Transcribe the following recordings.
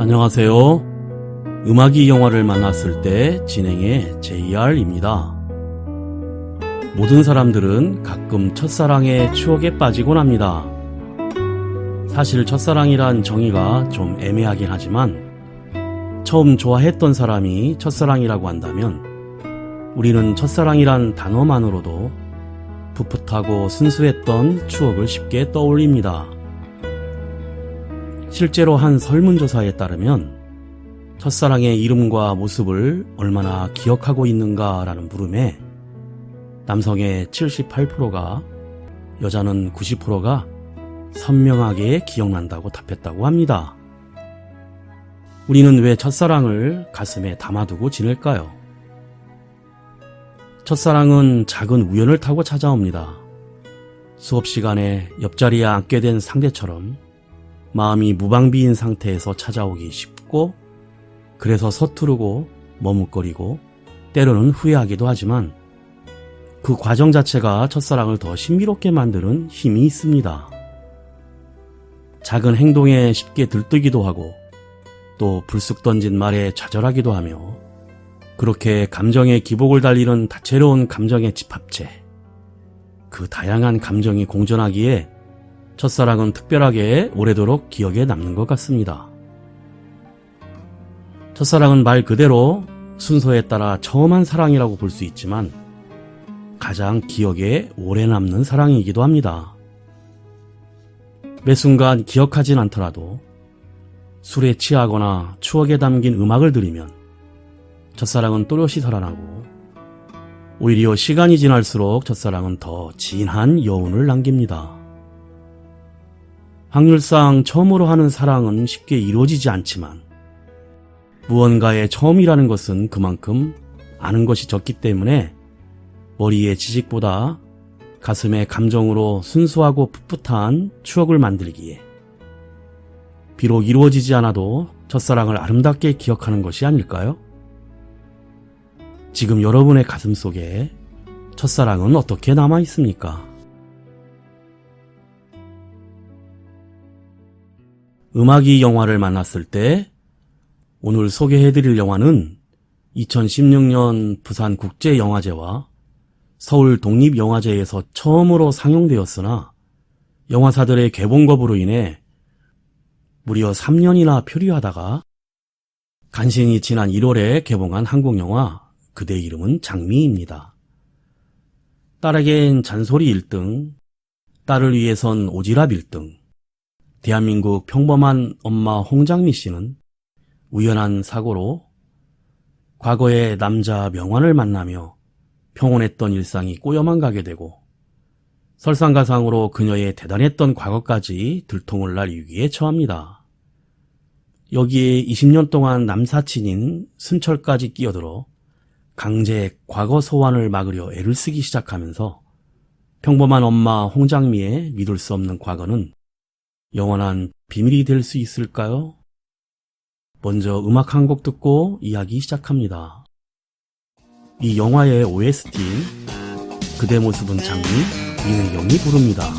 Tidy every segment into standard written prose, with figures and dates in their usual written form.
안녕하세요. 음악이 영화를 만났을 때 진행의 JR입니다. 모든 사람들은 가끔 첫사랑의 추억에 빠지곤 합니다. 사실 첫사랑이란 정의가 좀 애매하긴 하지만 처음 좋아했던 사람이 첫사랑이라고 한다면 우리는 첫사랑이란 단어만으로도 풋풋하고 순수했던 추억을 쉽게 떠올립니다. 실제로 한 설문조사에 따르면 첫사랑의 이름과 모습을 얼마나 기억하고 있는가라는 물음에 남성의 78%가, 여자는 90%가 선명하게 기억난다고 답했다고 합니다. 우리는 왜 첫사랑을 가슴에 담아두고 지낼까요? 첫사랑은 작은 우연을 타고 찾아옵니다. 수업 시간에 옆자리에 앉게 된 상대처럼 마음이 무방비인 상태에서 찾아오기 쉽고, 그래서 서투르고 머뭇거리고 때로는 후회하기도 하지만 그 과정 자체가 첫사랑을 더 신비롭게 만드는 힘이 있습니다. 작은 행동에 쉽게 들뜨기도 하고 또 불쑥 던진 말에 좌절하기도 하며, 그렇게 감정의 기복을 달리는 다채로운 감정의 집합체, 그 다양한 감정이 공존하기에 첫사랑은 특별하게 오래도록 기억에 남는 것 같습니다. 첫사랑은 말 그대로 순서에 따라 처음 한 사랑이라고 볼 수 있지만 가장 기억에 오래 남는 사랑이기도 합니다. 매 순간 기억하진 않더라도 술에 취하거나 추억에 담긴 음악을 들으면 첫사랑은 또렷이 살아나고, 오히려 시간이 지날수록 첫사랑은 더 진한 여운을 남깁니다. 확률상 처음으로 하는 사랑은 쉽게 이루어지지 않지만 무언가의 처음이라는 것은 그만큼 아는 것이 적기 때문에 머리의 지식보다 가슴의 감정으로 순수하고 풋풋한 추억을 만들기에, 비록 이루어지지 않아도 첫사랑을 아름답게 기억하는 것이 아닐까요? 지금 여러분의 가슴 속에 첫사랑은 어떻게 남아 있습니까? 음악이 영화를 만났을 때 오늘 소개해드릴 영화는 2016년 부산국제영화제와 서울 독립영화제에서 처음으로 상영되었으나 영화사들의 개봉 거부로 인해 무려 3년이나 표류하다가 간신히 지난 1월에 개봉한 한국영화 그대 이름은 장미입니다. 딸에겐 잔소리 1등, 딸을 위해선 오지랖 1등, 대한민국 평범한 엄마 홍장미 씨는 우연한 사고로 과거의 남자 명환을 만나며 평온했던 일상이 꼬여만 가게 되고, 설상가상으로 그녀의 대단했던 과거까지 들통을 날 위기에 처합니다. 여기에 20년 동안 남사친인 순철까지 끼어들어 강제 과거 소환을 막으려 애를 쓰기 시작하면서 평범한 엄마 홍장미의 믿을 수 없는 과거는 영원한 비밀이 될 수 있을까요? 먼저 음악 한 곡 듣고 이야기 시작합니다. 이 영화의 OST인 그대 모습은 장미, 이은경이 부릅니다.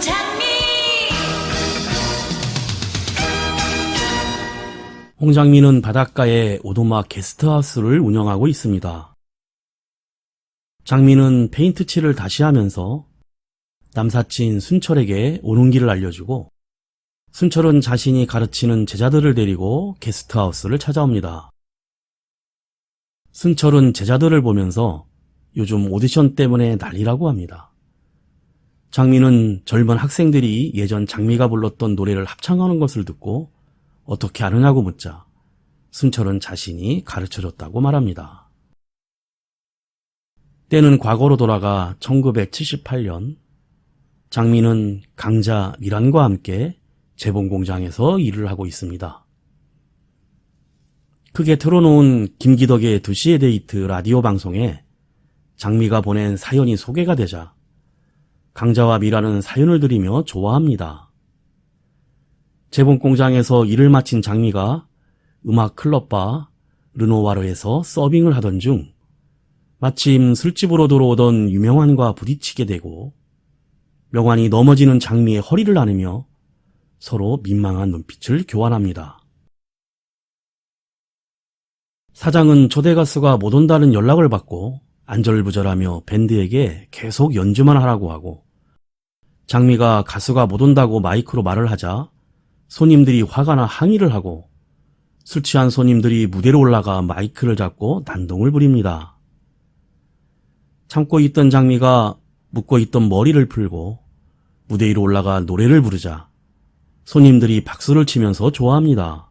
홍장미. 홍장미는 바닷가에 오두막 게스트하우스를 운영하고 있습니다. 장미는 페인트 칠을 다시 하면서 남사친 순철에게 오는 길을 알려주고, 순철은 자신이 가르치는 제자들을 데리고 게스트하우스를 찾아옵니다. 순철은 제자들을 보면서 요즘 오디션 때문에 난리라고 합니다. 장미는 젊은 학생들이 예전 장미가 불렀던 노래를 합창하는 것을 듣고 어떻게 아느냐고 묻자 순철은 자신이 가르쳐줬다고 말합니다. 때는 과거로 돌아가 1978년 장미는 강자 미란과 함께 재봉공장에서 일을 하고 있습니다. 크게 틀어놓은 김기덕의 2시의 데이트 라디오 방송에 장미가 보낸 사연이 소개가 되자 강자와 미란은 사연을 들이며 좋아합니다. 재봉공장에서 일을 마친 장미가 음악 클럽바 르노와르에서 서빙을 하던 중 마침 술집으로 들어오던 유명한과 부딪히게 되고, 명환이 넘어지는 장미의 허리를 나누며 서로 민망한 눈빛을 교환합니다. 사장은 초대 가수가 못 온다는 연락을 받고 안절부절하며 밴드에게 계속 연주만 하라고 하고, 장미가 가수가 못 온다고 마이크로 말을 하자 손님들이 화가 나 항의를 하고, 술 취한 손님들이 무대로 올라가 마이크를 잡고 난동을 부립니다. 참고 있던 장미가 묶고 있던 머리를 풀고 무대 위로 올라가 노래를 부르자 손님들이 박수를 치면서 좋아합니다.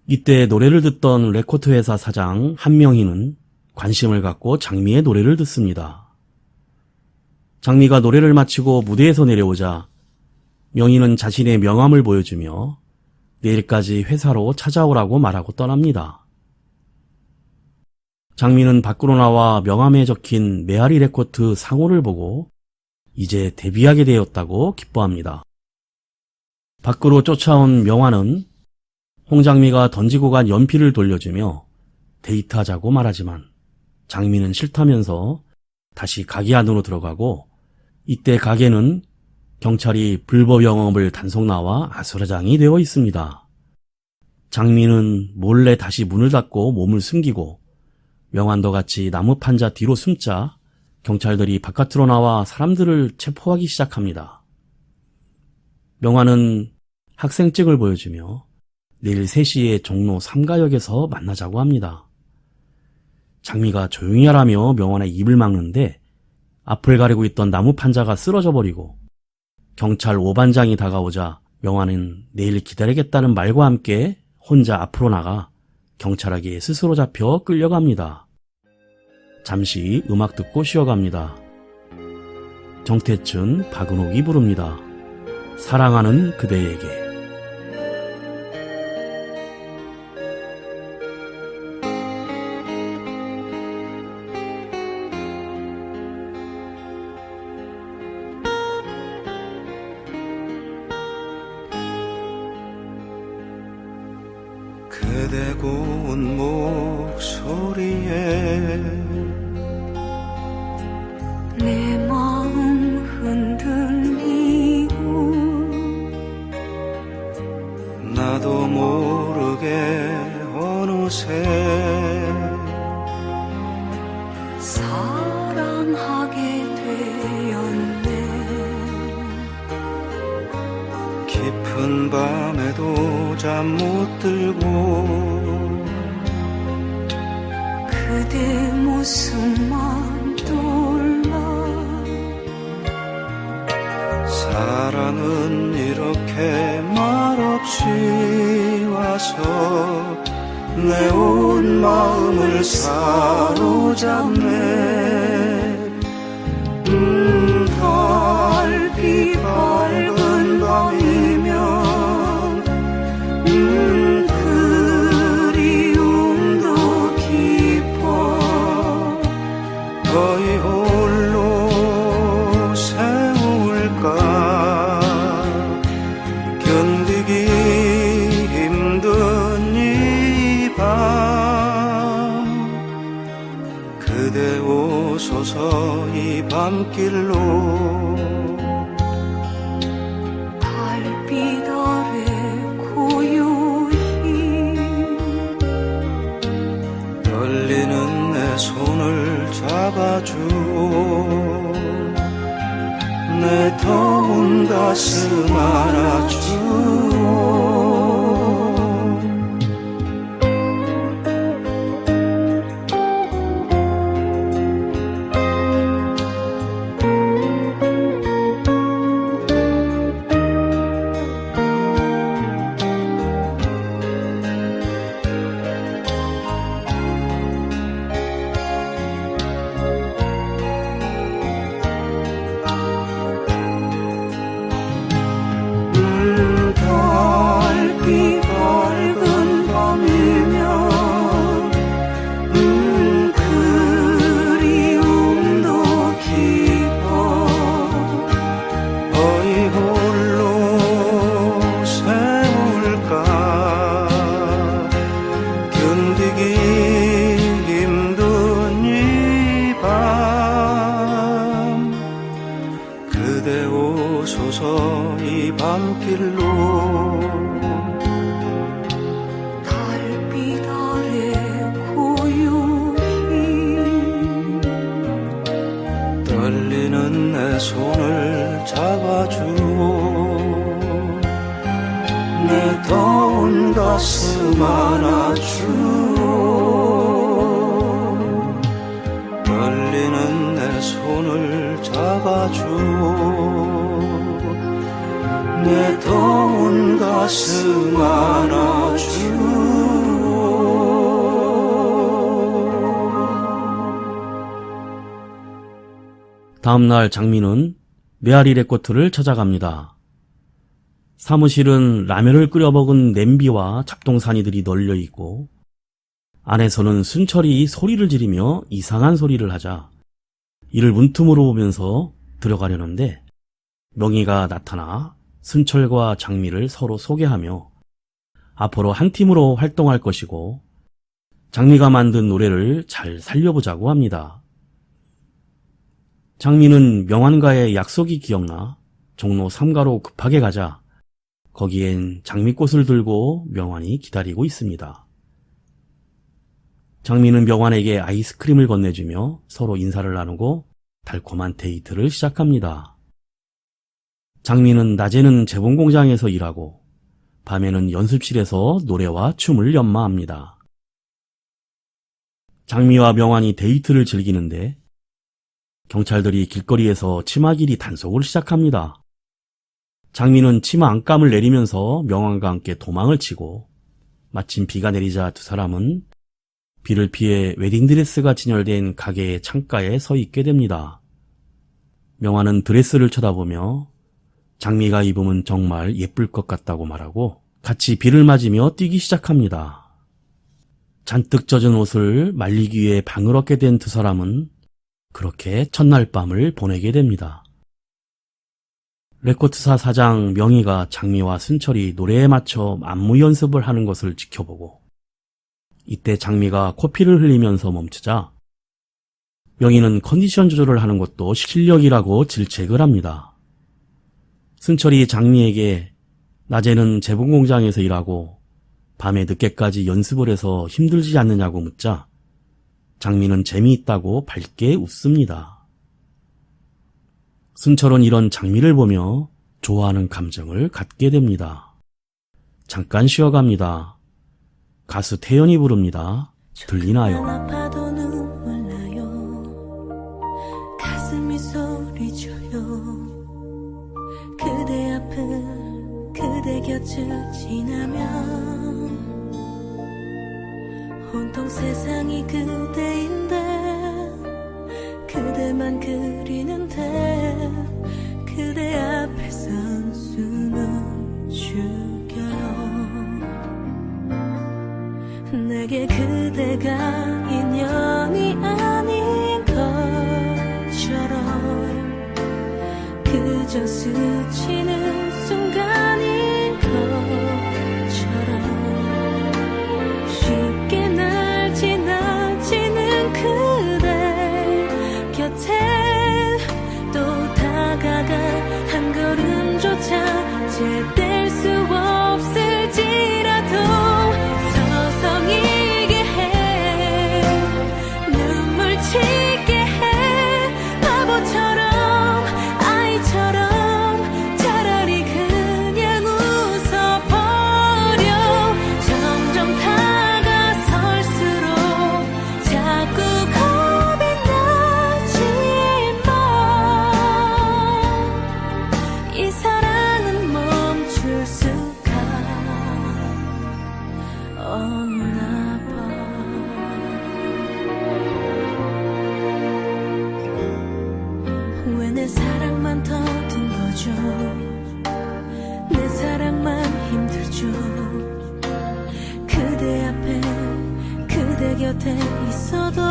이때 노래를 듣던 레코드 회사 사장 한명희는 관심을 갖고 장미의 노래를 듣습니다. 장미가 노래를 마치고 무대에서 내려오자 명희는 자신의 명함을 보여주며 내일까지 회사로 찾아오라고 말하고 떠납니다. 장미는 밖으로 나와 명함에 적힌 메아리 레코드 상호를 보고 이제 데뷔하게 되었다고 기뻐합니다. 밖으로 쫓아온 명환은 홍장미가 던지고 간 연필을 돌려주며 데이트하자고 말하지만 장미는 싫다면서 다시 가게 안으로 들어가고, 이때 가게는 경찰이 불법 영업을 단속 나와 아수라장이 되어 있습니다. 장미는 몰래 다시 문을 닫고 몸을 숨기고 명환도 같이 나무 판자 뒤로 숨자 경찰들이 바깥으로 나와 사람들을 체포하기 시작합니다. 명환은 학생증을 보여주며 내일 3시에 종로 3가역에서 만나자고 합니다. 장미가 조용히 하라며 명환의 입을 막는데 앞을 가리고 있던 나무 판자가 쓰러져 버리고, 경찰 5반장이 다가오자 명환은 내일 기다리겠다는 말과 함께 혼자 앞으로 나가 경찰에게 스스로 잡혀 끌려갑니다. 잠시 음악 듣고 쉬어갑니다. 정태춘, 박은옥이 부릅니다. 사랑하는 그대에게. 그대 고운 목소리에 내 마음 흔들리고 나도 모르게 어느새 사랑하게 되었네. 깊은 밤에도 잠 못 들고 그대 모습만 떠올라. 사랑은 이렇게 말없이 와서 내 온 마음을 사로잡네. 달빛 밝은 밤이면 그리움도 깊어 거의 홀로 세울까. 견디기 힘든 이 밤 그대 오소서 이 밤길로 내 더운 가슴 안아주오. 달빛 밝은 밤이면 그리움도 깊어 어이 홀로 세울까 견디기 힘든 이 밤 그대 오소서 이 밤길로 달빛 아래 고요히 떨리는 내 손을 잡아주오. 내 더운 가슴 안아주오. 떨리는 내 손을 잡아주오. 내 더운 가슴 안아주오. 다음날 장미는 메아리 레코트를 찾아갑니다. 사무실은 라면을 끓여 먹은 냄비와 잡동사니들이 널려 있고 안에서는 순철이 소리를 지르며 이상한 소리를 하자 이를 문틈으로 보면서 들어가려는데 명희가 나타나 순철과 장미를 서로 소개하며 앞으로 한 팀으로 활동할 것이고 장미가 만든 노래를 잘 살려보자고 합니다. 장미는 명환과의 약속이 기억나 종로 3가로 급하게 가자 거기엔 장미꽃을 들고 명환이 기다리고 있습니다. 장미는 명환에게 아이스크림을 건네주며 서로 인사를 나누고 달콤한 데이트를 시작합니다. 장미는 낮에는 재봉공장에서 일하고 밤에는 연습실에서 노래와 춤을 연마합니다. 장미와 명환이 데이트를 즐기는데 경찰들이 길거리에서 치마길이 단속을 시작합니다. 장미는 치마 안감을 내리면서 명환과 함께 도망을 치고 마침 비가 내리자 두 사람은 비를 피해 웨딩드레스가 진열된 가게의 창가에 서 있게 됩니다. 명환은 드레스를 쳐다보며 장미가 입으면 정말 예쁠 것 같다고 말하고 같이 비를 맞으며 뛰기 시작합니다. 잔뜩 젖은 옷을 말리기 위해 방을 얻게 된 두 사람은 그렇게 첫날 밤을 보내게 됩니다. 레코트사 사장 명희가 장미와 순철이 노래에 맞춰 안무 연습을 하는 것을 지켜보고 이때 장미가 코피를 흘리면서 멈추자 명희는 컨디션 조절을 하는 것도 실력이라고 질책을 합니다. 순철이 장미에게 낮에는 재봉공장에서 일하고 밤에 늦게까지 연습을 해서 힘들지 않느냐고 묻자 장미는 재미있다고 밝게 웃습니다. 순철은 이런 장미를 보며 좋아하는 감정을 갖게 됩니다. 잠깐 쉬어갑니다. 가수 태연이 부릅니다. 들리나요? 아파도 눈물 나요. 가슴이 소리쳐요. 그대 앞을 그대 곁을 지나면 온통 세상이 그대인데 그대만 그리는데 그대 앞에 선 숨을 죽여요. 내게 그대가 인연이 아닌 것처럼 그저 스치는 순간인 것처럼 쉽게 날 지나치는 그대 곁에 또 다가가 한 걸음조차 제댈 수 없을지라도 서성이게 해 눈물 치게 해 바보처럼 아이처럼 있어도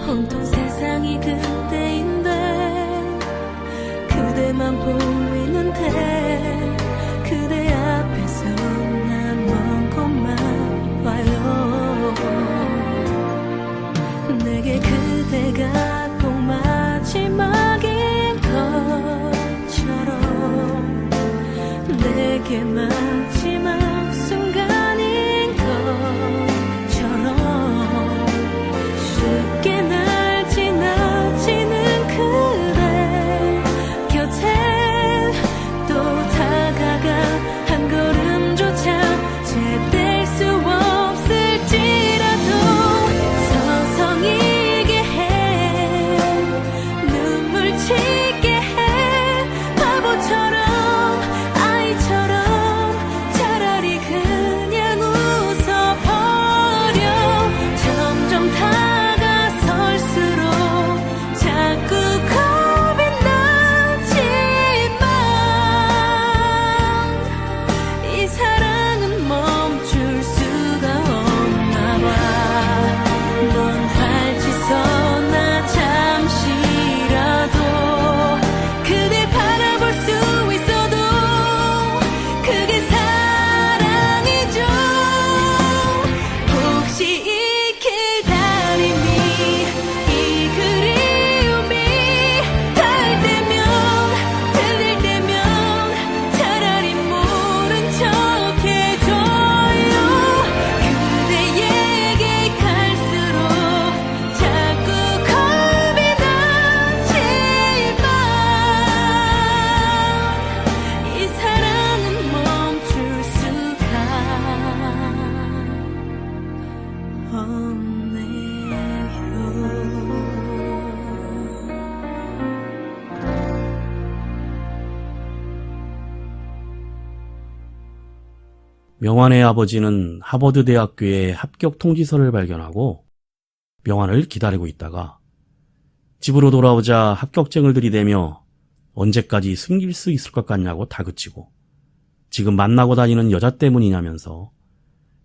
온통 세상이 그대인데 그대만 보이는데 그대 앞에서 난 먼 곳만 봐요. 내게 그대가 꼭 마지막인 것처럼 내게 마지막 순간인 것처럼 쉽게 날 지나치는 그대 곁에 또 다가가 한 걸음조차 제댈 수 없을지라도 서성이게 해 눈물 치게 해 바보처럼 아이처럼 차라리 그냥 웃어버려 점점 다가설수록 자꾸 겁이 나지만 이 사랑은 멈출 수가 없나 봐. 넌 발치서나 잠시라도 그댈 바라볼 수 있어도 그게 사랑이죠. 혹시 이 기다림이 이 그리움이 닿을 때면 들릴 때면 차라리 모른 척 해줘요. 그대에게 갈수록 자꾸 겁이 나지만 이 사랑은 멈출 수가 명환의 아버지는 하버드 대학교에 합격 통지서를 발견하고 명환을 기다리고 있다가 집으로 돌아오자 합격증을 들이대며 언제까지 숨길 수 있을 것 같냐고 다그치고 지금 만나고 다니는 여자 때문이냐면서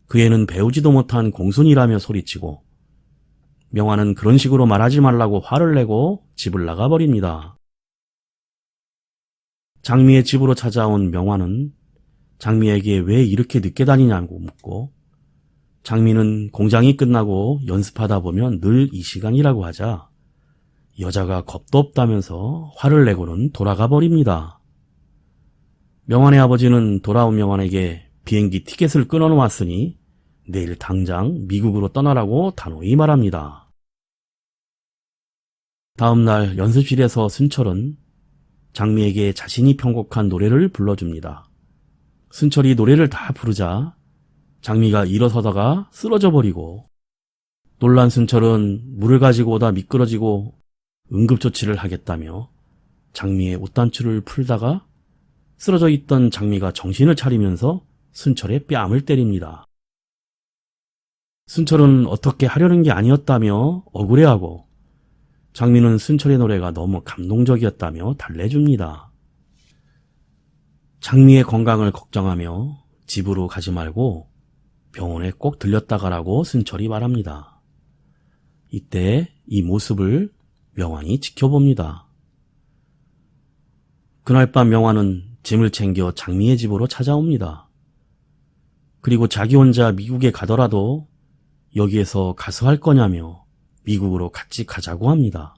그 애는 배우지도 못한 공순이라며 소리치고 명환은 그런 식으로 말하지 말라고 화를 내고 집을 나가버립니다. 장미의 집으로 찾아온 명환은 장미에게 왜 이렇게 늦게 다니냐고 묻고 장미는 공장이 끝나고 연습하다 보면 늘 이 시간이라고 하자 여자가 겁도 없다면서 화를 내고는 돌아가 버립니다. 명환의 아버지는 돌아온 명환에게 비행기 티켓을 끊어놓았으니 내일 당장 미국으로 떠나라고 단호히 말합니다. 다음 날 연습실에서 순철은 장미에게 자신이 편곡한 노래를 불러줍니다. 순철이 노래를 다 부르자 장미가 일어서다가 쓰러져 버리고 놀란 순철은 물을 가지고 오다 미끄러지고 응급조치를 하겠다며 장미의 옷단추를 풀다가 쓰러져 있던 장미가 정신을 차리면서 순철의 뺨을 때립니다. 순철은 어떻게 하려는 게 아니었다며 억울해하고 장미는 순철의 노래가 너무 감동적이었다며 달래줍니다. 장미의 건강을 걱정하며 집으로 가지 말고 병원에 꼭 들렸다 가라고 순철이 말합니다. 이때 이 모습을 명환이 지켜봅니다. 그날 밤 명환은 짐을 챙겨 장미의 집으로 찾아옵니다. 그리고 자기 혼자 미국에 가더라도 여기에서 가수할 거냐며 미국으로 같이 가자고 합니다.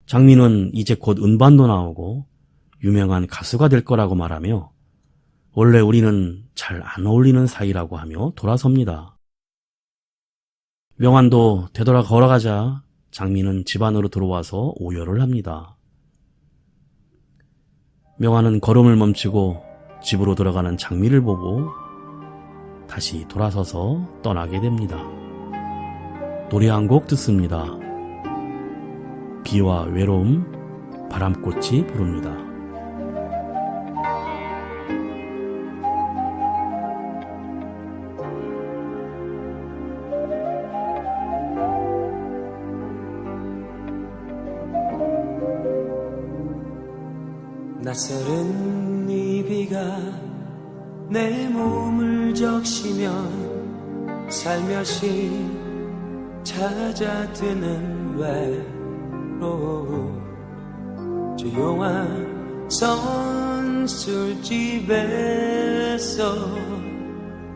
장미는 이제 곧 음반도 나오고 유명한 가수가 될 거라고 말하며 원래 우리는 잘 안 어울리는 사이라고 하며 돌아섭니다. 명환도 되돌아 걸어가자 장미는 집 안으로 들어와서 오열을 합니다. 명환은 걸음을 멈추고 집으로 들어가는 장미를 보고 다시 돌아서서 떠나게 됩니다. 노래 한 곡 듣습니다. 비와 외로움, 바람꽃이 부릅니다. 낯설은 이 비가 내 몸을 적시면 살며시 찾아드는 외로움 조용한 선술집에서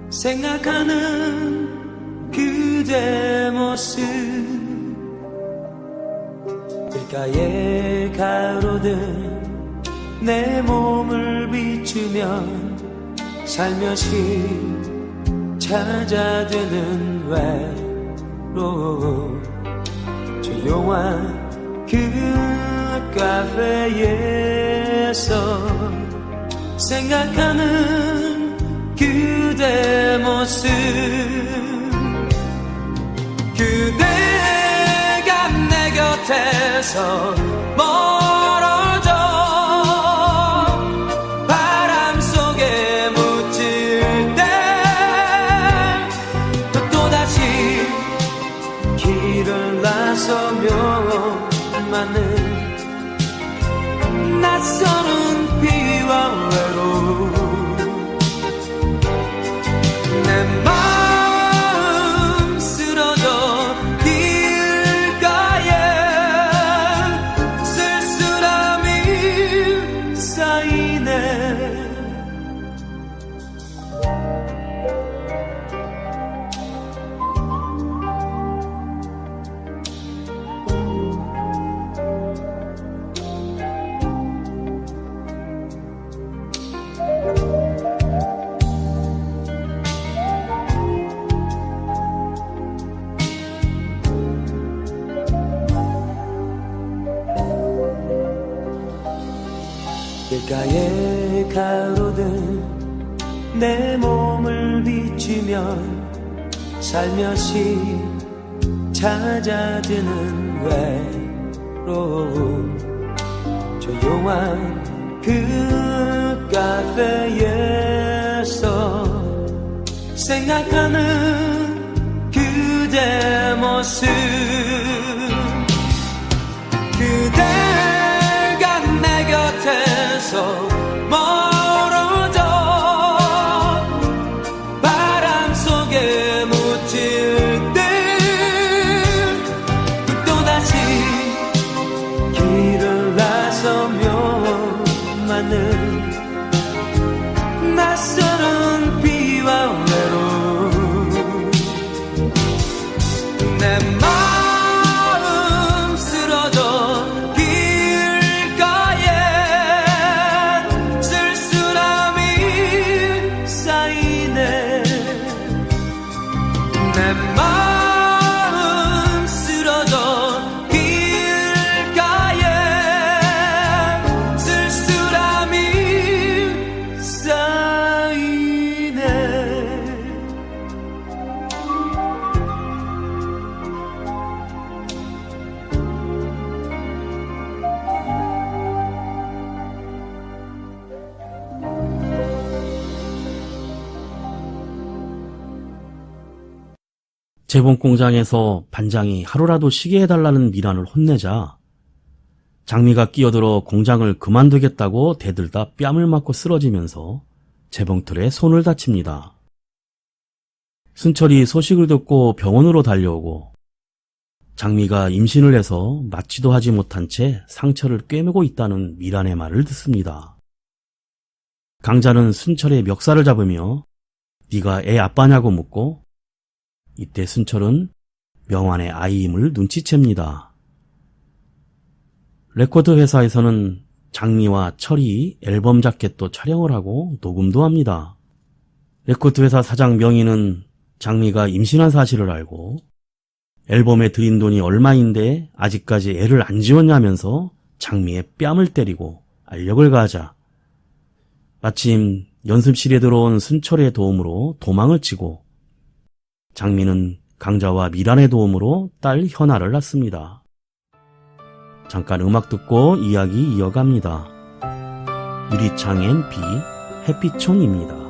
생각하는 그대 모습 길가에 가로등 내 몸을 비추면 살며시 찾아드는 외로움 조용한 그 카페에서 생각하는 그대 모습 그대가 내 곁에서 멀어져 바람 속에 묻힐 때 또다시 길을 나서며 맞는 낯서는 비와 외로움 내 마음 쓰러져 길가에 쓸쓸함이 쌓이네 길가에 가로등 내 몸을 비추면 살며시 찾아드는 외로움 조용한 그 카페에서 생각하는 그대 모습 그대가 내 곁에서 멀어져 바람 속에 묻힐 때 또다시 길을 나서며 맞는 낯서는 비와 외로움 내 마음 쓰러져 길가에 쓸쓸함이 쌓이네 내 마음 쓰러져 길가에 쓸쓸함이 쌓이네 재봉공장에서 반장이 하루라도 쉬게 해달라는 미란을 혼내자 장미가 끼어들어 공장을 그만두겠다고 대들다 뺨을 맞고 쓰러지면서 재봉틀에 손을 다칩니다. 순철이 소식을 듣고 병원으로 달려오고 장미가 임신을 해서 맞지도 하지 못한 채 상처를 꿰매고 있다는 미란의 말을 듣습니다. 강자는 순철의 멱살을 잡으며 네가 애 아빠냐고 묻고 이때 순철은 명환의 아이임을 눈치챕니다. 레코드 회사에서는 장미와 철이 앨범 자켓도 촬영을 하고 녹음도 합니다. 레코드 회사 사장 명희는 장미가 임신한 사실을 알고 앨범에 들인 돈이 얼마인데 아직까지 애를 안 지웠냐면서 장미의 뺨을 때리고 알력을 가하자 마침 연습실에 들어온 순철의 도움으로 도망을 치고 장미는 강자와 미란의 도움으로 딸 현아를 낳습니다. 잠깐 음악 듣고 이야기 이어갑니다. 유리창 앤비 햇빛촌입니다.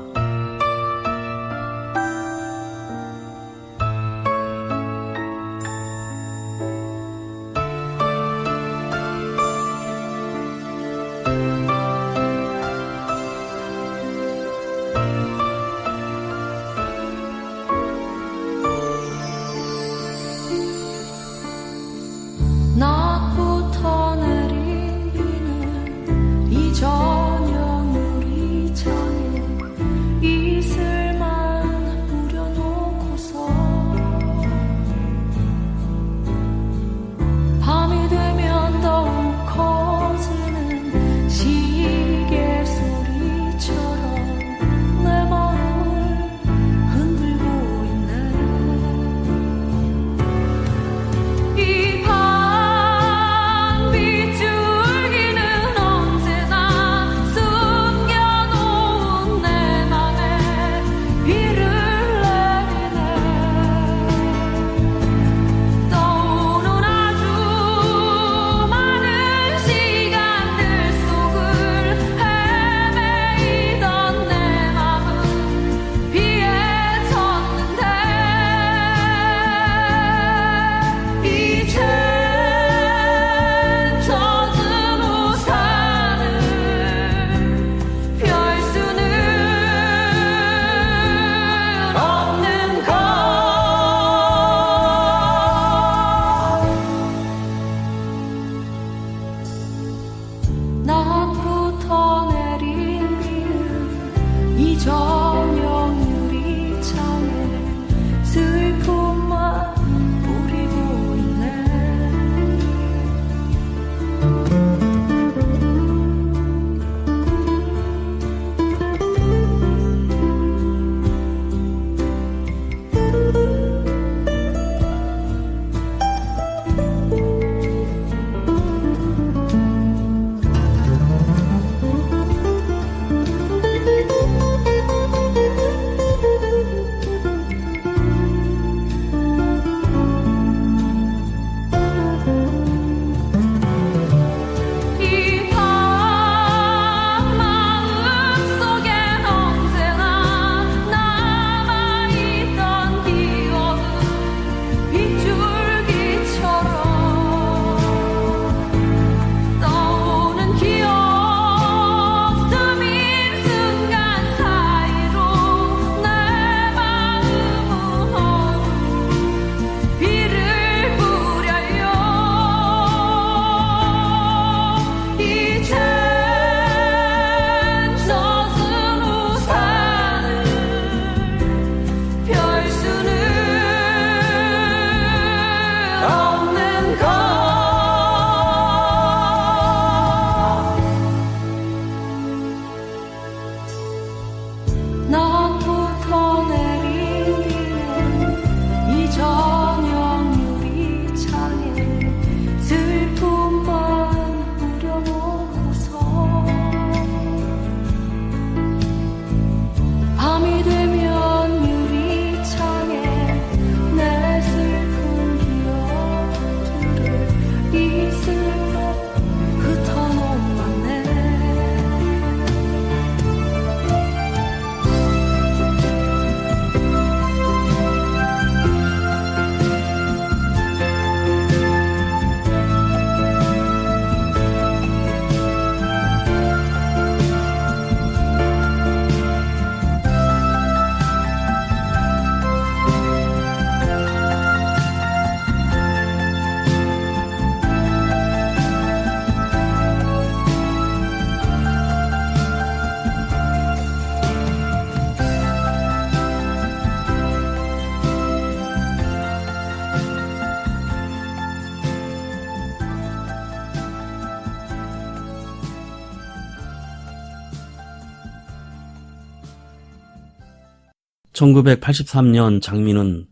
1983년 장미는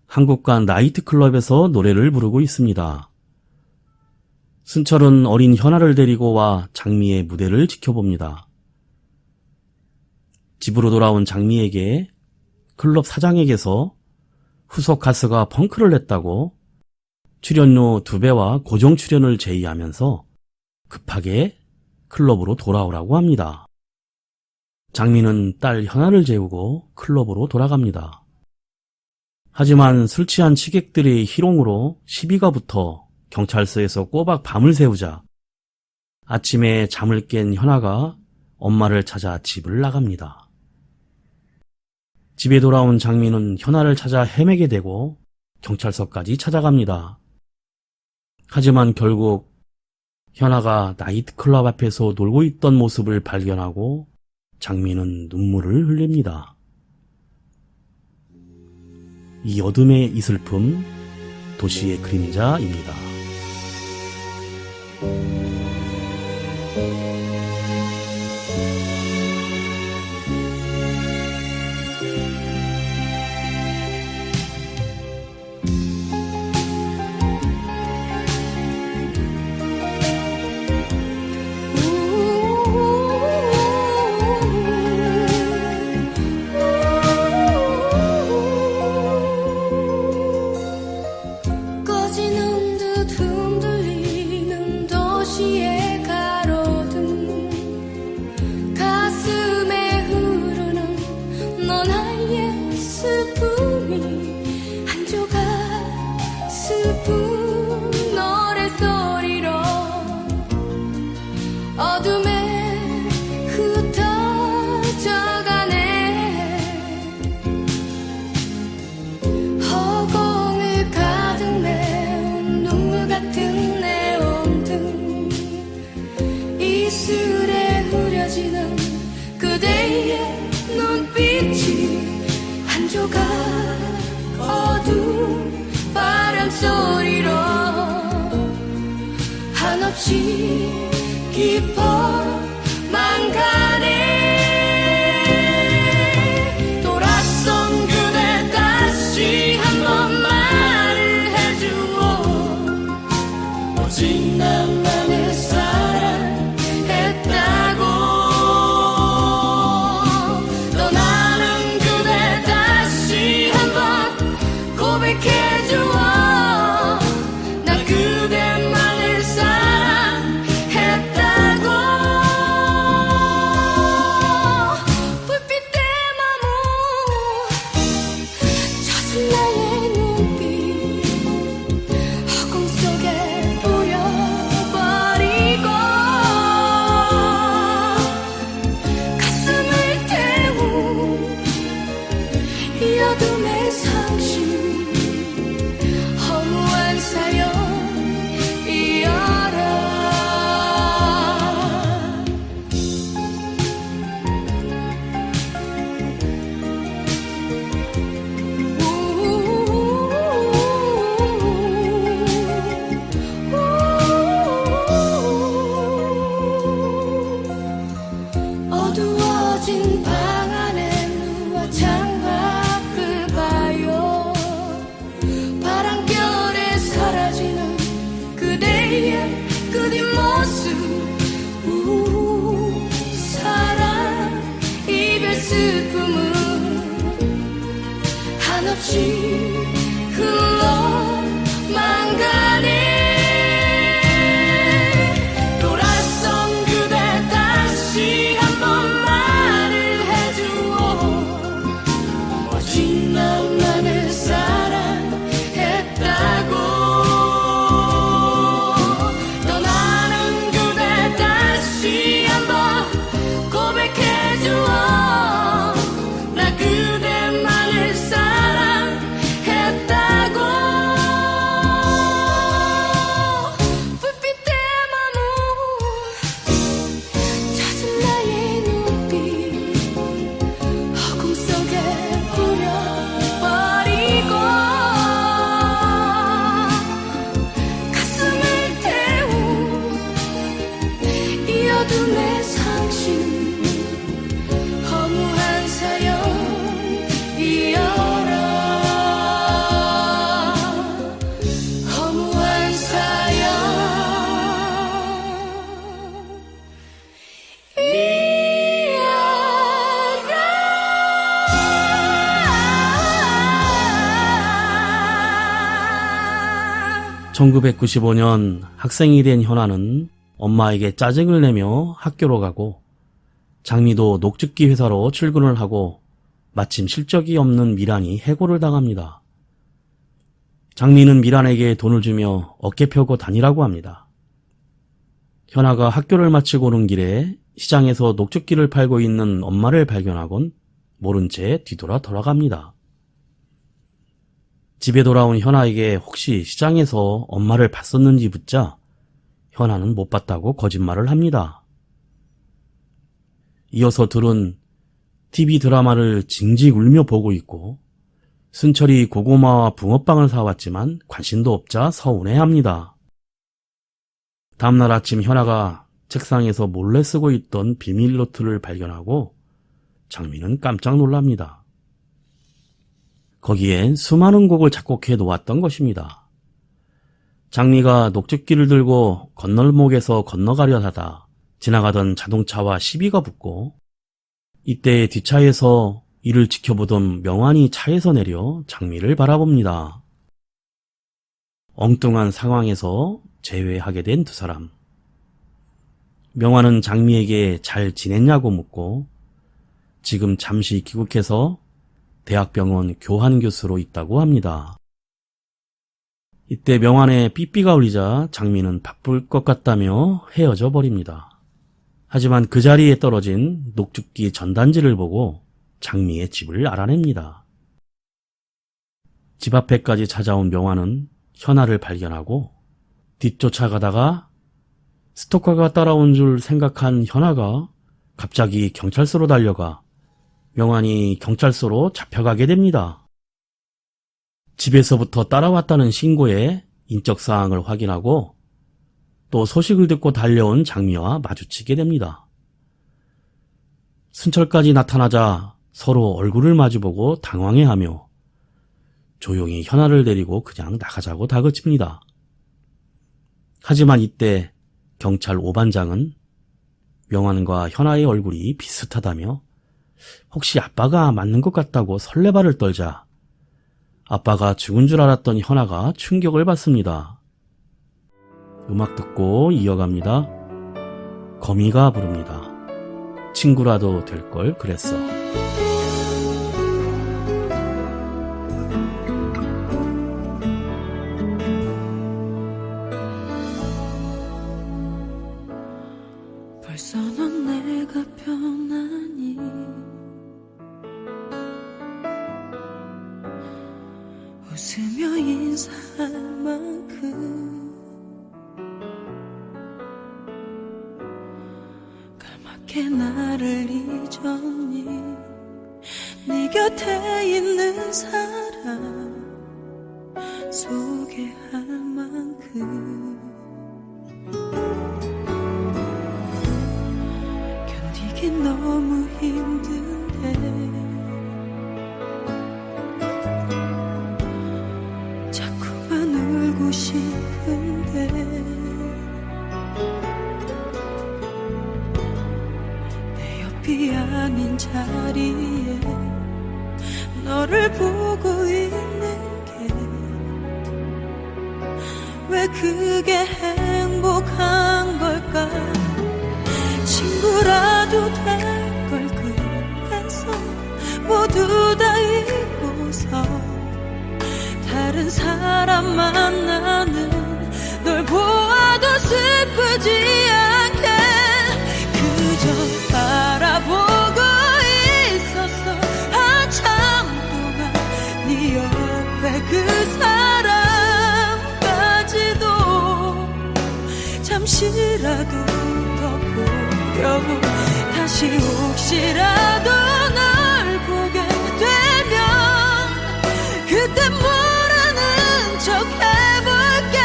한국관 나이트클럽에서 노래를 부르고 있습니다. 순철은 어린 현아를 데리고 와 장미의 무대를 지켜봅니다. 집으로 돌아온 장미에게 클럽 사장에게서 후속 가수가 펑크를 냈다고 출연료 2배와 고정 출연을 제의하면서 급하게 클럽으로 돌아오라고 합니다. 장미는 딸 현아를 재우고 클럽으로 돌아갑니다. 하지만 술 취한 취객들의 희롱으로 시비가 붙어 경찰서에서 꼬박 밤을 새우자 아침에 잠을 깬 현아가 엄마를 찾아 집을 나갑니다. 집에 돌아온 장미는 현아를 찾아 헤매게 되고 경찰서까지 찾아갑니다. 하지만 결국 현아가 나이트클럽 앞에서 놀고 있던 모습을 발견하고 장미는 눈물을 흘립니다. 이 어둠의 이 슬픔, 도시의 그림자입니다. 꺼지는 듯 흔들리는 도시의 가로등 가슴에 흐르는 너 나의 슬픔이 한 조각 슬픈 노래소리로 어둠에 흩어져가네. 허공을 가득 메운 눈물 같은 네온등 이슬에 흐려지는 그대의 눈빛이 한 조각 어두운 바람소리로 한없이 깊어만 가네. 돌아선 그대 다시 한번 말을 해주오. 오직 나만을 사랑했다고. 떠나는 그대 다시 한번 고백해주오. 나 그대만을 사랑했다고. 불빛에 마무 젖은 나의 눈빛 허공 속에 뿌려버리고 가슴을 태운 이 어둠의 상심 허무한 사연 이어라. 어두워진 방 안에 누워 창밖을 봐요. 바람결에 사라지는 그대의 그 뒷모습. 사랑 이별 슬픔은 한없이 흘러만 가네. 돌아선 그대 다시 한번 말을 해주오. 오직 나만을 사랑했다고. 떠나는 그대 다시 한번 고백해주오. 나 그대만을 사랑했다고. 1995년 학생이 된 현아는 엄마에게 짜증을 내며 학교로 가고 장미도 녹즙기 회사로 출근을 하고 마침 실적이 없는 미란이 해고를 당합니다. 장미는 미란에게 돈을 주며 어깨 펴고 다니라고 합니다. 현아가 학교를 마치고 오는 길에 시장에서 녹즙기를 팔고 있는 엄마를 발견하곤 모른 채 뒤돌아 돌아갑니다. 집에 돌아온 현아에게 혹시 시장에서 엄마를 봤었는지 묻자 현아는 못 봤다고 거짓말을 합니다. 이어서 둘은 TV 드라마를 징직 울며 보고 있고 순철이 고구마와 붕어빵을 사왔지만 관심도 없자 서운해합니다. 다음날 아침 현아가 책상에서 몰래 쓰고 있던 비밀 노트를 발견하고 장미는 깜짝 놀랍니다. 거기엔 수많은 곡을 작곡해 놓았던 것입니다. 장미가 녹즙기를 들고 건널목에서 건너가려 하다 지나가던 자동차와 시비가 붙고 이때 뒷차에서 이를 지켜보던 명환이 차에서 내려 장미를 바라봅니다. 엉뚱한 상황에서 재회하게 된 두 사람. 명환은 장미에게 잘 지냈냐고 묻고 지금 잠시 귀국해서 대학병원 교환교수로 있다고 합니다. 이때 명환의 삐삐가 울리자 장미는 바쁠 것 같다며 헤어져 버립니다. 하지만 그 자리에 떨어진 녹즙기 전단지를 보고 장미의 집을 알아냅니다. 집 앞에까지 찾아온 명환은 현아를 발견하고 뒤쫓아가다가 스토커가 따라온 줄 생각한 현아가 갑자기 경찰서로 달려가 명환이 경찰서로 잡혀가게 됩니다. 집에서부터 따라왔다는 신고에 인적사항을 확인하고 또 소식을 듣고 달려온 장미와 마주치게 됩니다. 순철까지 나타나자 서로 얼굴을 마주보고 당황해하며 조용히 현아를 데리고 그냥 나가자고 다그칩니다. 하지만 이때 경찰 5반장은 명환과 현아의 얼굴이 비슷하다며 혹시 아빠가 맞는 것 같다고 설레발을 떨자 아빠가 죽은 줄 알았던 현아가 충격을 받습니다. 음악 듣고 이어갑니다. 거미가 부릅니다. 친구라도 될 걸 그랬어. 벌써 넌 내가 변하니 웃으며 인사할 만큼 까맣게 나를 잊었니 네 곁에 있는 사람 소개할 만큼 견디긴 너무 힘든데 자꾸만 울고 싶은데 내 옆이 아닌 자리에 너를 보고 있는 게 왜 그게 행복한 걸까 친구라도 될 걸 그래서 모두 다 잊고서 다른 사람 만나는 널 보아도 슬프지 않게 그저 바라보고 있었어 한참 동안 네 옆에 그 사람까지도 잠시라도 더 보려고 다시 혹시라도 널 보게 되면 그때 모르는 척 해볼게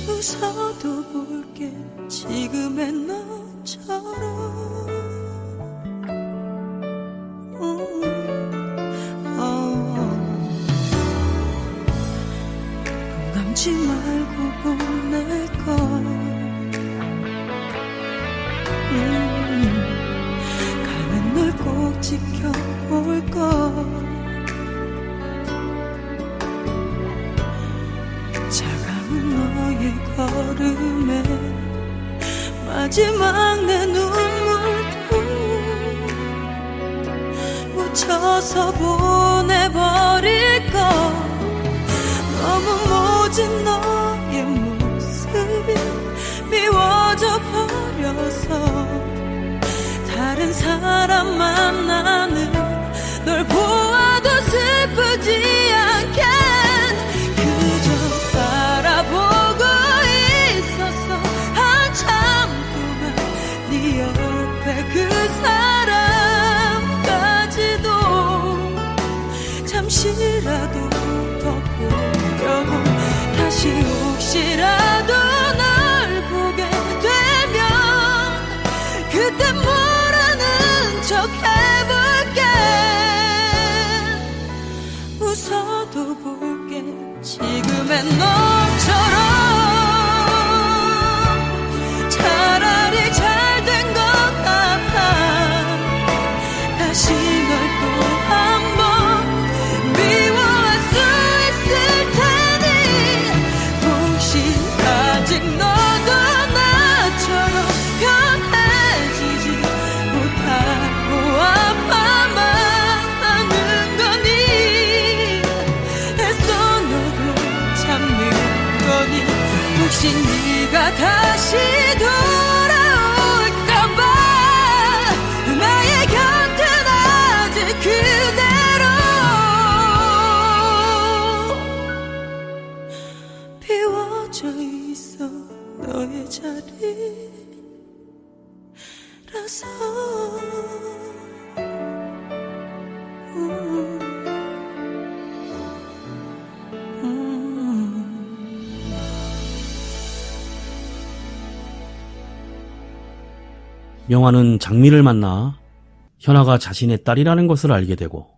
웃어도 볼게 지금의 너처럼 눈 감지 말고 보낼걸 가는 널 꼭 지켜볼걸 마지막 내 눈물도 묻혀서 보내버릴 걸. 너무 모진 너의 모습이 미워져 버려서 다른 사람 만나는 널 보아도 슬프지 않게 그저 바라보고 있었어. 한참 동안 네 옆에 그 사람까지도 잠시라도 더 보려고 다시 혹시라도 널 보게 되면 그때 모르는 척 해볼게. 웃어도 볼게. 지금의 너처럼 차라리 잘 된 것 같아. 다시 널 또 한 번 미워할 수 있을 테니 혹시 아직 너도 나처럼 편해지지 못하고 아파만 하는 거니. 애써 너도 참는 거니. 혹시 네가 다시 돌아올까봐 나의 곁은 아직 그대로 비워져 있어. 너의 자리라서. 명화는 장미를 만나 현아가 자신의 딸이라는 것을 알게 되고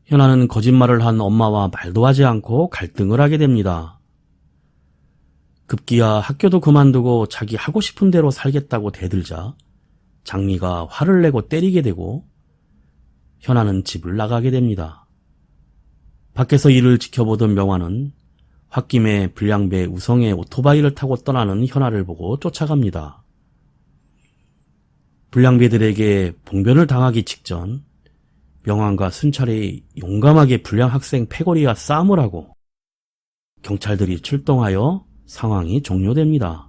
현아는 거짓말을 한 엄마와 말도 하지 않고 갈등을 하게 됩니다. 급기야 학교도 그만두고 자기 하고 싶은 대로 살겠다고 대들자 장미가 화를 내고 때리게 되고 현아는 집을 나가게 됩니다. 밖에서 이를 지켜보던 명화는 홧김에 불량배 우성의 오토바이를 타고 떠나는 현아를 보고 쫓아갑니다. 불량배들에게 봉변을 당하기 직전 명환과 순찰이 용감하게 불량 학생 패거리와 싸움을 하고 경찰들이 출동하여 상황이 종료됩니다.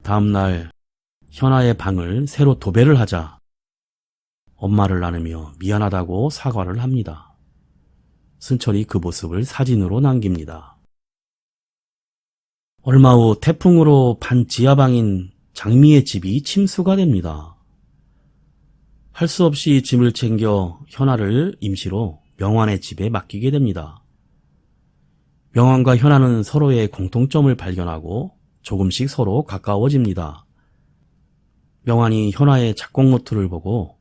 다음날 현아의 방을 새로 도배를 하자 엄마를 나누며 미안하다고 사과를 합니다. 순철이 그 모습을 사진으로 남깁니다. 얼마 후 태풍으로 반 지하방인 장미의 집이 침수가 됩니다. 할 수 없이 짐을 챙겨 현아를 임시로 명환의 집에 맡기게 됩니다. 명환과 현아는 서로의 공통점을 발견하고 조금씩 서로 가까워집니다. 명환이 현아의 작곡 노트를 보고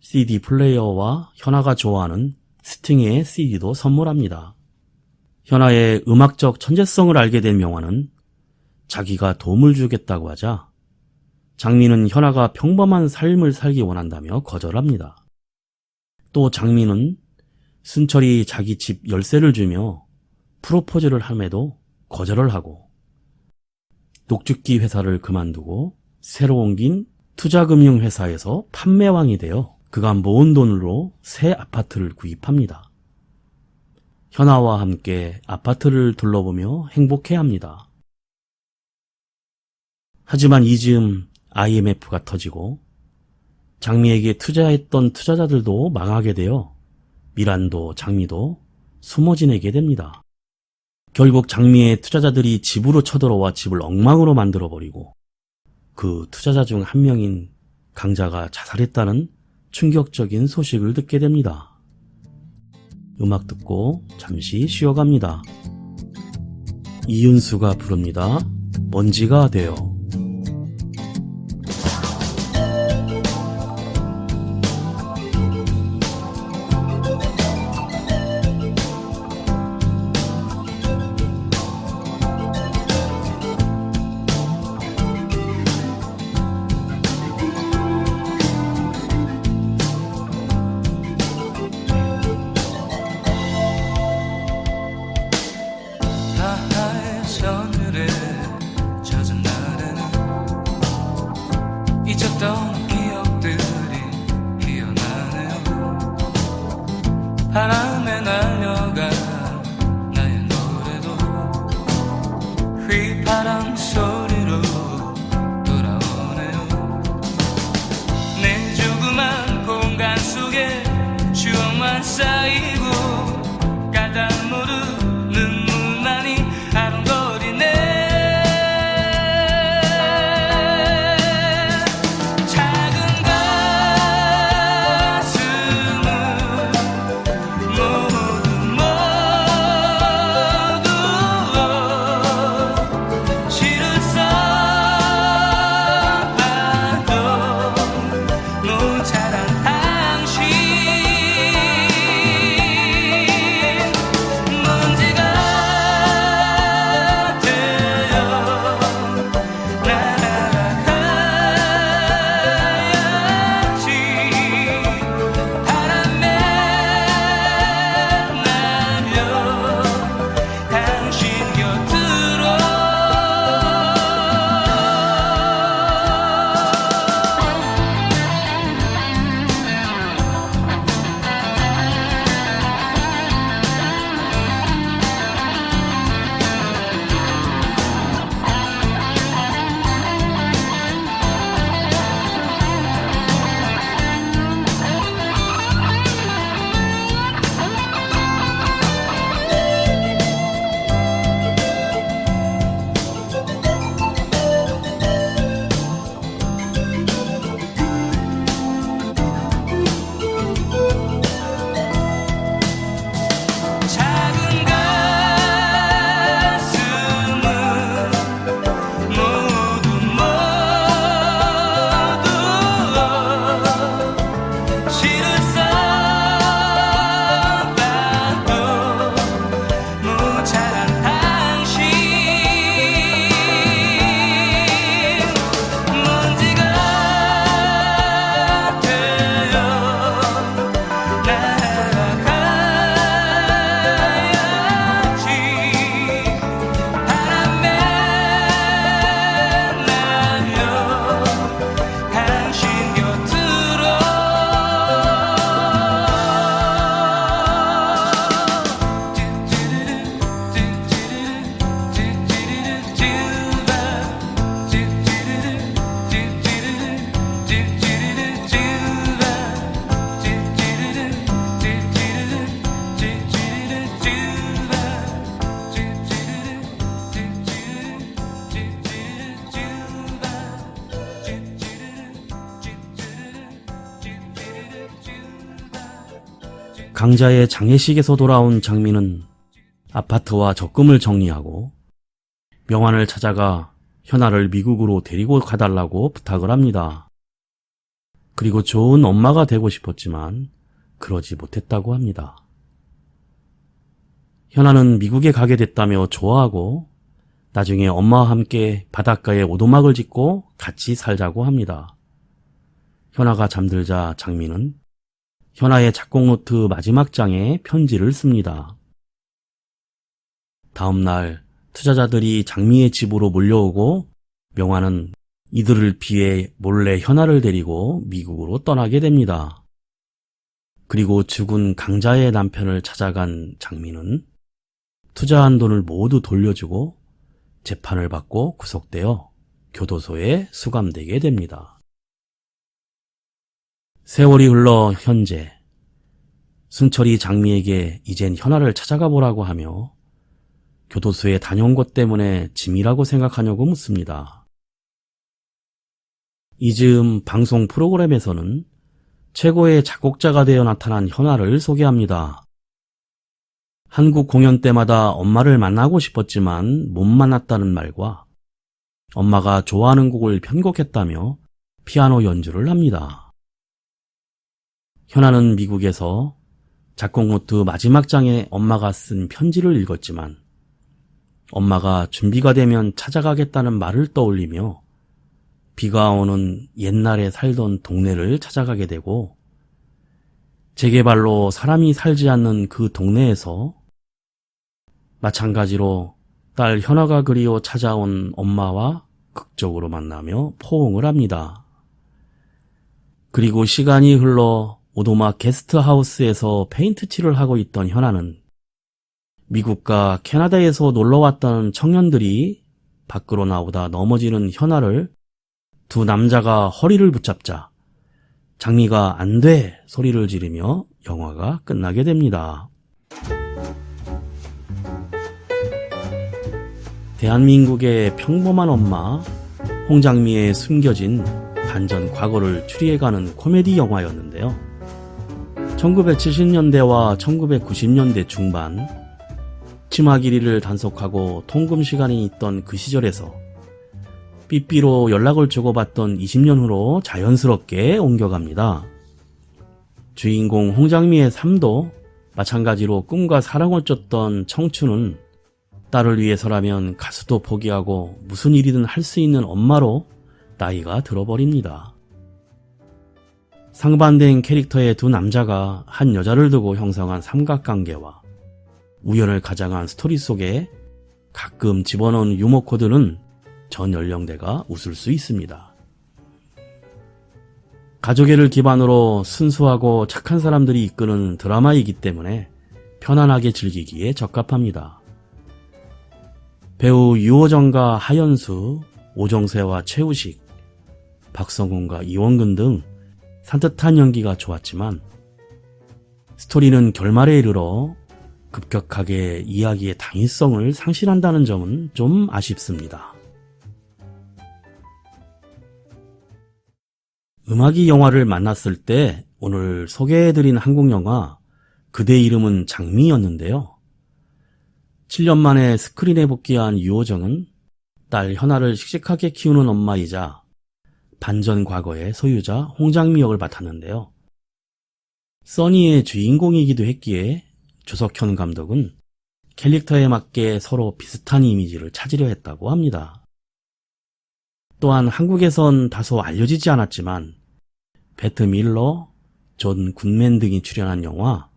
CD 플레이어와 현아가 좋아하는 스팅의 CD도 선물합니다. 현아의 음악적 천재성을 알게 된 명환은 자기가 도움을 주겠다고 하자 장미는 현아가 평범한 삶을 살기 원한다며 거절합니다. 또 장미는 순철이 자기 집 열쇠를 주며 프로포즈를 함에도 거절을 하고 녹즙기 회사를 그만두고 새로 옮긴 투자금융회사에서 판매왕이 되어 그가 모은 돈으로 새 아파트를 구입합니다. 현아와 함께 아파트를 둘러보며 행복해합니다. 하지만 이즈음 IMF가 터지고 장미에게 투자했던 투자자들도 망하게 되어 미란도 장미도 숨어 지내게 됩니다. 결국 장미의 투자자들이 집으로 쳐들어와 집을 엉망으로 만들어버리고 그 투자자 중 한 명인 강자가 자살했다는 충격적인 소식을 듣게 됩니다. 음악 듣고 잠시 쉬어갑니다. 이윤수가 부릅니다. 먼지가 되어. 하하의 저늘에 젖은 날에는 했던 기억들이 피어나네요. 바람에 날려간 나의 노래도 휘파람 소리로 돌아오네요. 내 조그만 공간 속에 추억만 쌓이고 까닭모르 눈물만이 아른거리네. 작은 가슴은 모두 시를 써봐도 모자란 당신 먼지가 되어 날아가야지. 바람에 날려 당신 곁으로. 작은 가슴은 모두 시를 써봐도 모자란 당신 먼지가 되어 날아가야지. 바람에 날려 당신 곁으로. 강자의 장례식에서 돌아온 장민은 아파트와 적금을 정리하고 명환을 찾아가 현아를 미국으로 데리고 가달라고 부탁을 합니다. 그리고 좋은 엄마가 되고 싶었지만 그러지 못했다고 합니다. 현아는 미국에 가게 됐다며 좋아하고 나중에 엄마와 함께 바닷가에 오두막을 짓고 같이 살자고 합니다. 현아가 잠들자 장민은 현아의 작곡 노트 마지막 장에 편지를 씁니다. 다음 날 투자자들이 장미의 집으로 몰려오고 명환은 이들을 피해 몰래 현아를 데리고 미국으로 떠나게 됩니다. 그리고 죽은 강자의 남편을 찾아간 장민은 투자한 돈을 모두 돌려주고 재판을 받고 구속되어 교도소에 수감되게 됩니다. 세월이 흘러 현재 순철이 장미에게 이젠 현아를 찾아가 보라고 하며 교도소에 다녀온 것 때문에 짐이라고 생각하냐고 묻습니다. 이 즈음 방송 프로그램에서는 최고의 작곡자가 되어 나타난 현아를 소개합니다. 한국 공연 때마다 엄마를 만나고 싶었지만 못 만났다는 말과 엄마가 좋아하는 곡을 편곡했다며 피아노 연주를 합니다. 현아는 미국에서 작곡 노트 마지막 장에 엄마가 쓴 편지를 읽었지만 엄마가 준비가 되면 찾아가겠다는 말을 떠올리며 비가 오는 옛날에 살던 동네를 찾아가게 되고 재개발로 사람이 살지 않는 그 동네에서 마찬가지로 딸 현아가 그리워 찾아온 엄마와 극적으로 만나며 포옹을 합니다. 그리고 시간이 흘러 오도막 게스트하우스에서 페인트 칠을 하고 있던 현아는 미국과 캐나다에서 놀러왔던 청년들이 밖으로 나오다 넘어지는 현아를 두 남자가 허리를 붙잡자 장미가 안 돼 소리를 지르며 영화가 끝나게 됩니다. 대한민국의 평범한 엄마 홍장미의 숨겨진 반전 과거를 추리해가는 코미디 영화였는데요. 1970년대와 1990년대 중반 치마 길이를 단속하고 통금 시간이 있던 그 시절에서 삐삐로 연락을 주고받던 20년 후로 자연스럽게 옮겨갑니다. 주인공 홍장미의 삶도 마찬가지로 꿈과 사랑을 쫓던 청춘은 딸을 위해서라면 가수도 포기하고 무슨 일이든 할 수 있는 엄마로 나이가 들어버립니다. 상반된 캐릭터의 두 남자가 한 여자를 두고 형성한 삼각관계와 우연을 가장한 스토리 속에 가끔 집어넣은 유머 코드는 전 연령대가 웃을 수 있습니다. 가족애를 기반으로 순수하고 착한 사람들이 이끄는 드라마이기 때문에 편안하게 즐기기에 적합합니다. 배우 유호정과 하연수, 오정세와 최우식, 박성훈과 이원근 등 산뜻한 연기가 좋았지만 스토리는 결말에 이르러 급격하게 이야기의 당위성을 상실한다는 점은 좀 아쉽습니다. 음악이 영화를 만났을 때 오늘 소개해드린 한국 영화 그대 이름은 장미였는데요. 7년 만에 스크린에 복귀한 유호정은 딸 현아를 씩씩하게 키우는 엄마이자 반전 과거의 소유자 홍장미 역을 맡았는데요. 써니의 주인공이기도 했기에 조석현 감독은 캐릭터에 맞게 서로 비슷한 이미지를 찾으려 했다고 합니다. 또한 한국에선 다소 알려지지 않았지만 배트 밀러, 존 굿맨 등이 출연한 영화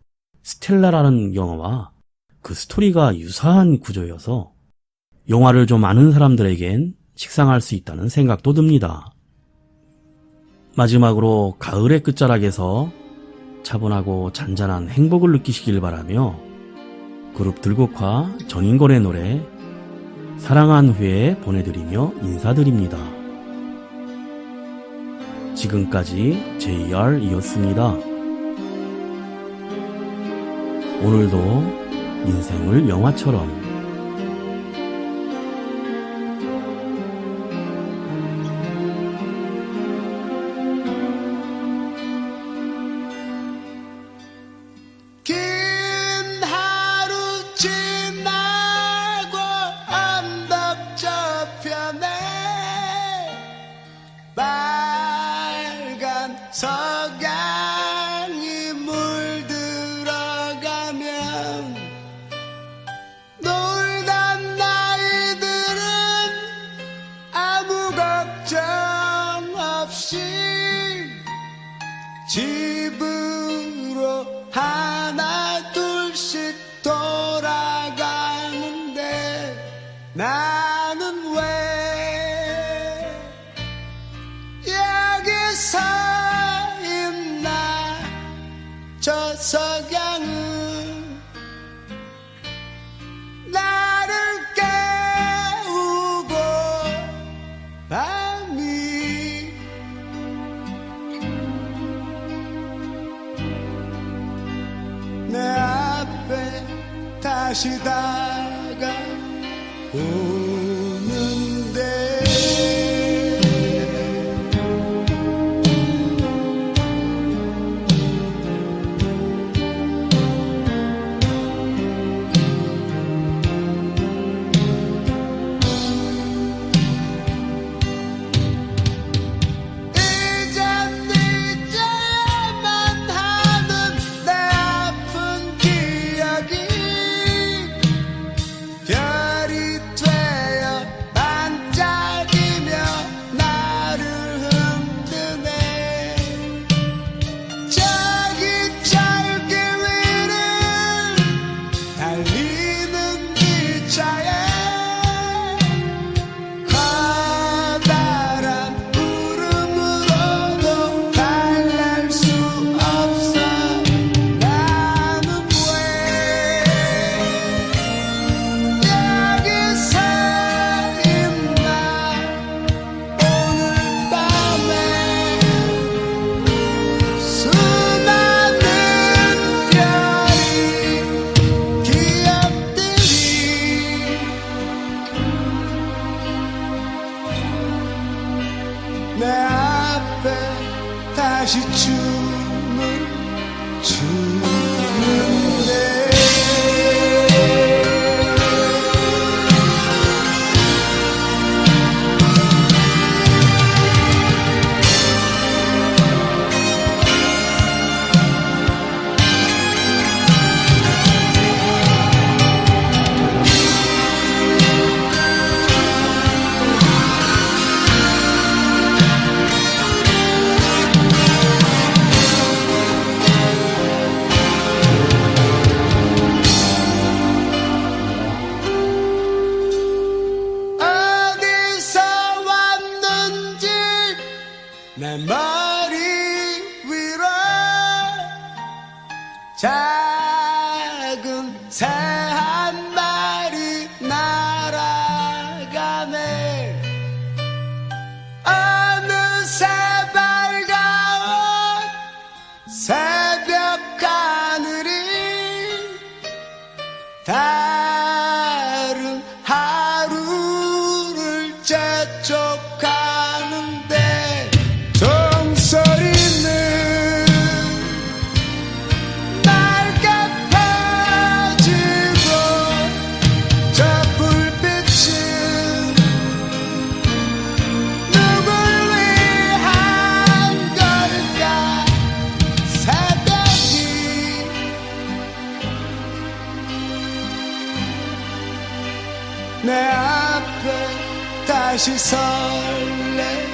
스텔라라는 영화와 그 스토리가 유사한 구조여서 영화를 좀 아는 사람들에겐 식상할 수 있다는 생각도 듭니다. 마지막으로 가을의 끝자락에서 차분하고 잔잔한 행복을 느끼시길 바라며 그룹 들국화 전인권의 노래 사랑한 후에 보내드리며 인사드립니다. 지금까지 JR이었습니다. 오늘도 인생을 영화처럼 긴 하루 지나고 언덕 저편에 빨간 석양이 물들어가면 놀던 나이들은 아무 걱정 없이 집으로 하나 둘씩 돌아가는데 나는 왜 여기 서 있나. 저 석양은 나를 깨우고 밤이 내 앞에 다시 다가오는데 잊어야만 하는 내 아픈 기억이 내 앞에 다시 춤을 추는데 어디서 왔는지 내 머리 위로 작은 새 한 마리 날아가네. 어느새 밝아온 새벽 하늘이 다른 하루를 재촉하는데 종소리는 맑게 퍼지고 저 불빛은 누굴 위한 걸까. 새벽이 내 앞에 다시 설레